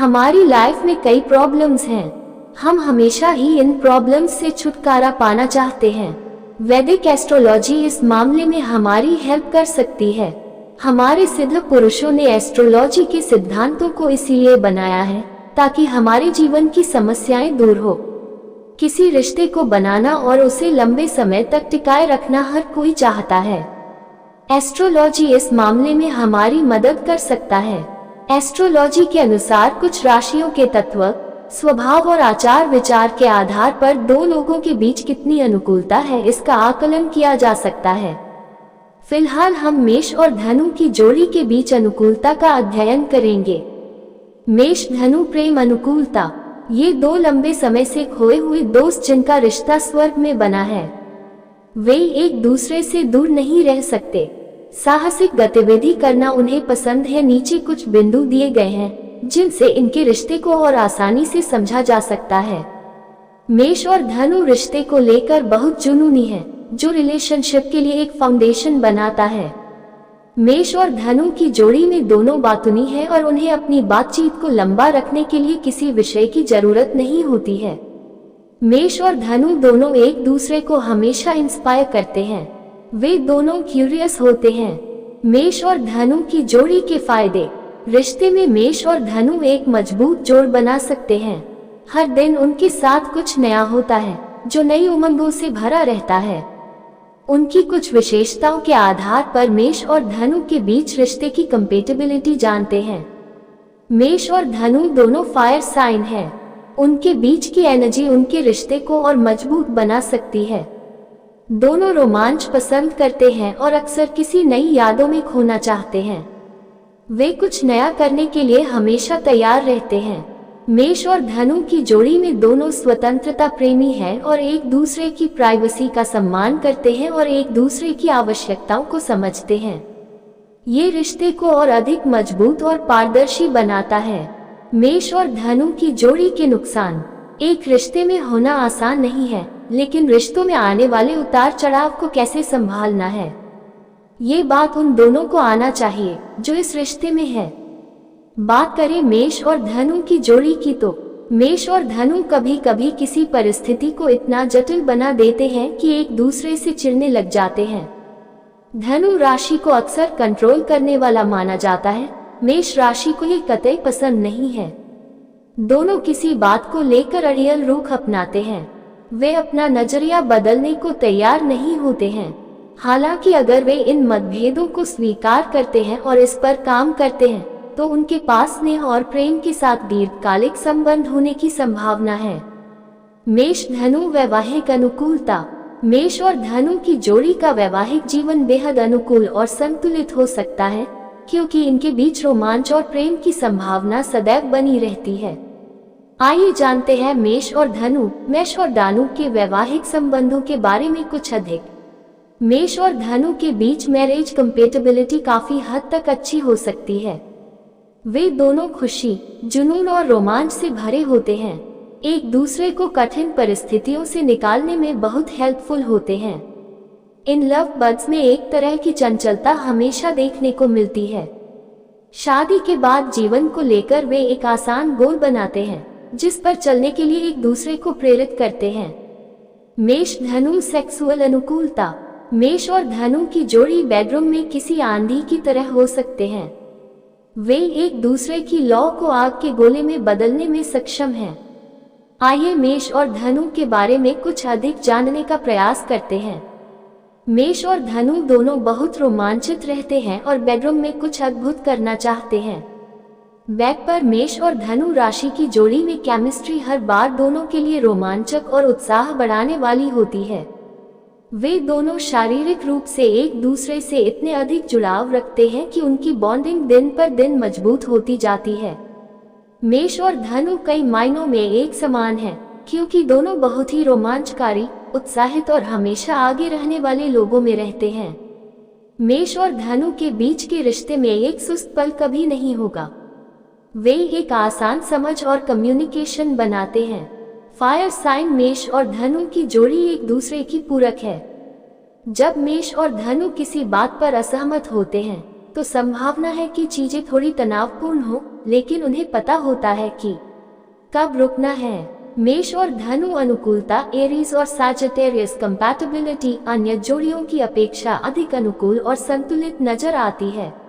हमारी लाइफ में कई प्रॉब्लम्स हैं। हम हमेशा ही इन प्रॉब्लम्स से छुटकारा पाना चाहते हैं। वैदिक एस्ट्रोलॉजी इस मामले में हमारी हेल्प कर सकती है। हमारे सिद्ध पुरुषों ने एस्ट्रोलॉजी के सिद्धांतों को इसीलिए बनाया है ताकि हमारे जीवन की समस्याएं दूर हो। किसी रिश्ते को बनाना और उसे लंबे समय तक टिकाए रखना हर कोई चाहता है। एस्ट्रोलॉजी इस मामले में हमारी मदद कर सकता है। एस्ट्रोलॉजी के अनुसार कुछ राशियों के तत्व, स्वभाव और आचार विचार के आधार पर दो लोगों के बीच कितनी अनुकूलता है इसका आकलन किया जा सकता है। फिलहाल हम मेष और धनु की जोड़ी के बीच अनुकूलता का अध्ययन करेंगे। मेष धनु प्रेम अनुकूलता। ये दो लंबे समय से खोए हुए दोस्त जिनका रिश्ता स्वर्ग में बना है। वे एक दूसरे से दूर नहीं रह सकते। साहसिक गतिविधि करना उन्हें पसंद है। नीचे कुछ बिंदु दिए गए हैं जिनसे इनके रिश्ते को और आसानी से समझा जा सकता है। मेष और धनु रिश्ते को लेकर बहुत जुनूनी है, जो रिलेशनशिप के लिए एक फाउंडेशन बनाता है। मेष और धनु की जोड़ी में दोनों बातूनी है और उन्हें अपनी बातचीत को लंबा रखने के लिए किसी विषय की जरूरत नहीं होती है। मेष और धनु दोनों एक दूसरे को हमेशा इंस्पायर करते हैं। वे दोनों क्यूरियस होते हैं। मेष और धनु की जोड़ी के फायदे। रिश्ते में मेष और धनु एक मजबूत जोड़ बना सकते हैं। हर दिन उनके साथ कुछ नया होता है जो नई उमंगों से भरा रहता है। उनकी कुछ विशेषताओं के आधार पर मेष और धनु के बीच रिश्ते की कंपेटिबिलिटी जानते हैं। मेष और धनु दोनों फायर साइन हैं। उनके बीच की एनर्जी उनके रिश्ते को और मजबूत बना सकती है। दोनों रोमांच पसंद करते हैं और अक्सर किसी नई यादों में खोना चाहते हैं। वे कुछ नया करने के लिए हमेशा तैयार रहते हैं। मेष और धनु की जोड़ी में दोनों स्वतंत्रता प्रेमी हैं और एक दूसरे की प्राइवेसी का सम्मान करते हैं और एक दूसरे की आवश्यकताओं को समझते हैं। ये रिश्ते को और अधिक मजबूत और पारदर्शी बनाता है। मेष और धनु की जोड़ी के नुकसान। एक रिश्ते में होना आसान नहीं है, लेकिन रिश्तों में आने वाले उतार चढ़ाव को कैसे संभालना है, ये बात उन दोनों को आना चाहिए जो इस रिश्ते में है। बात करें मेष और धनु की जोड़ी की तो मेष और धनु कभी कभी किसी परिस्थिति को इतना जटिल बना देते हैं कि एक दूसरे से चिढ़ने लग जाते हैं। धनु राशि को अक्सर कंट्रोल करने वाला माना जाता है। मेष राशि को ये कतई पसंद नहीं है। दोनों किसी बात को लेकर अड़ियल रुख अपनाते हैं। वे अपना नजरिया बदलने को तैयार नहीं होते हैं। हालांकि अगर वे इन मतभेदों को स्वीकार करते हैं और इस पर काम करते हैं तो उनके पास स्नेह और प्रेम के साथ दीर्घकालिक संबंध होने की संभावना है। मेष धनु वैवाहिक अनुकूलता। मेष और धनु की जोड़ी का वैवाहिक जीवन बेहद अनुकूल और संतुलित हो सकता है, क्योंकि इनके बीच रोमांच और प्रेम की संभावना सदैव बनी रहती है। आइए जानते हैं मेष और दानु के वैवाहिक संबंधों के बारे में कुछ अधिक। मेष और धनु के बीच मैरिज कंपेटिबिलिटी काफी हद तक अच्छी हो सकती है। वे दोनों खुशी, जुनून और रोमांच से भरे होते हैं। एक दूसरे को कठिन परिस्थितियों से निकालने में बहुत हेल्पफुल होते हैं। इन लव बर्ड्स में एक तरह की चंचलता हमेशा देखने को मिलती है। शादी के बाद जीवन को लेकर वे एक आसान गोल बनाते हैं जिस पर चलने के लिए एक दूसरे को प्रेरित करते हैं। मेष धनु सेक्सुअल अनुकूलता। मेष और धनु की जोड़ी बेडरूम में किसी आंधी की तरह हो सकते हैं। वे एक दूसरे की लौ को आग के गोले में बदलने में सक्षम हैं। आइए मेष और धनु के बारे में कुछ अधिक जानने का प्रयास करते हैं। मेष और धनु दोनों बहुत रोमांचित रहते हैं और बेडरूम में कुछ अद्भुत करना चाहते हैं। बैक पर मेष और धनु राशि की जोड़ी में केमिस्ट्री हर बार दोनों के लिए रोमांचक और उत्साह बढ़ाने वाली होती है। वे दोनों शारीरिक रूप से एक दूसरे से इतने अधिक जुड़ाव रखते हैं कि उनकी बॉन्डिंग दिन पर दिन मजबूत होती जाती है। मेष और धनु कई मायनों में एक समान हैं, क्योंकि दोनों बहुत ही रोमांचकारी, उत्साहित और हमेशा आगे रहने वाले लोगों में रहते हैं। मेष और धनु के बीच के रिश्ते में एक सुस्त पल कभी नहीं होगा। वे एक आसान समझ और कम्युनिकेशन बनाते हैं। फायर साइन मेष और धनु की जोड़ी एक दूसरे की पूरक है। जब मेष और धनु किसी बात पर असहमत होते हैं तो संभावना है कि चीजें थोड़ी तनावपूर्ण हो, लेकिन उन्हें पता होता है कि कब रुकना है। मेष और धनु अनुकूलता, एरीज और सैजिटेरियस कंपैटिबिलिटी अन्य जोड़ियों की अपेक्षा अधिक अनुकूल और संतुलित नजर आती है।